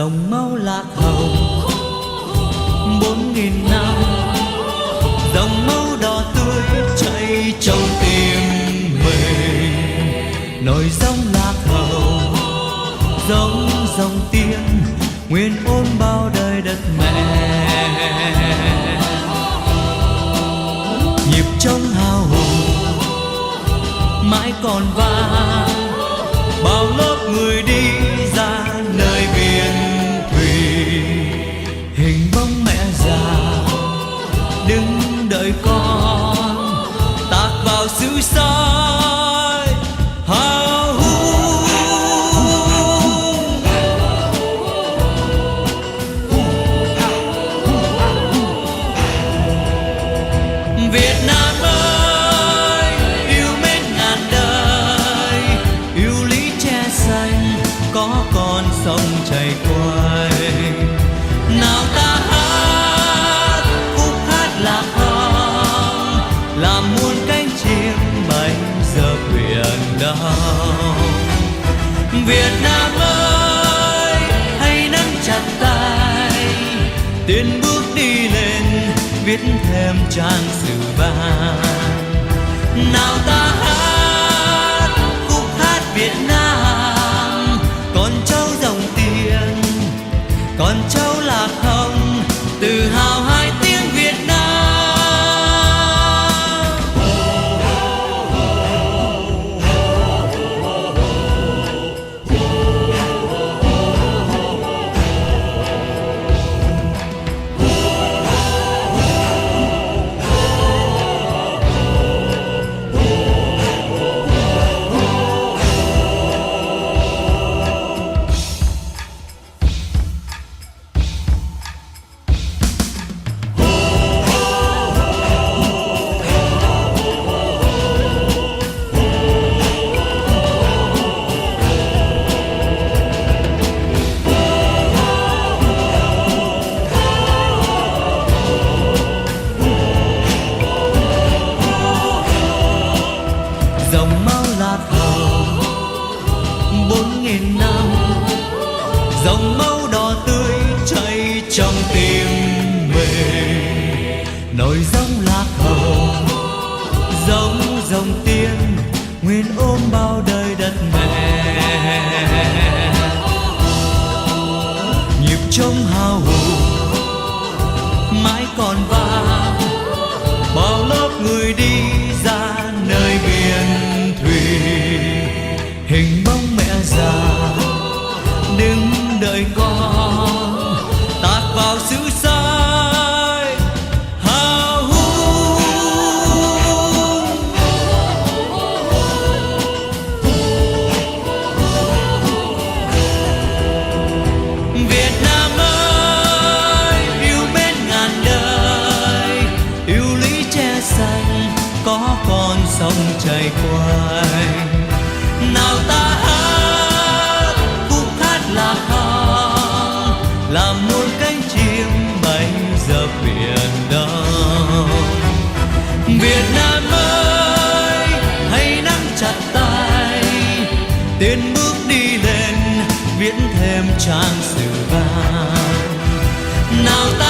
dòng máu lạc hồng 4.000 năm, dòng máu đỏ tươi chảy trong tim mình. Nổi dòng lạc hồng giống dòng tiên nguyên ôn bao đời đất mẹ. Nhịp trống hào hùng mãi còn vang, bao lớp người đi ra nơi biển thủy. Hình bóng mẹ già đứng đợi con tạc vào xứ soi hào hùng. Việt Nam ơi yêu mến ngàn đời, yêu lý tre xanh có con sông chảy quanh. Nào ta hát khúc hát lạc hồng, làm muôn cánh chim bay giờ biển đông. Việt Nam ơi hãy nắm chặt tay, tiến bước đi lên viết thêm trang sử vàng. Nào ta hát khúc hát Việt Nam, con cháu dòng tiền, con cháu lạc hồng, tự hào hai tiếng Việt Nam. Dòng máu lạc hồng 4.000 năm, dòng máu đỏ tươi chảy trong tim mình. Nổi dòng lạc hồng giống dòng tiên nguyên ôm bao đời đất mẹ. Nhịp trống hào hùng mãi còn vang, bao lớp người đi ra nơi biển thủy. Hình bóng mẹ già đứng đợi con tạc vào xứ soi hào hùng. Việt Nam ơi yêu mến ngàn đời, yêu lý tre xanh có con sông chảy quanh. Nào ta hát khúc hát lạc hồng, làm muôn cánh chim bay giờ biển đông. Việt Nam ơi hãy nắm chặt tay, tiến bước đi lên viết thêm trang sử vàng. Nào ta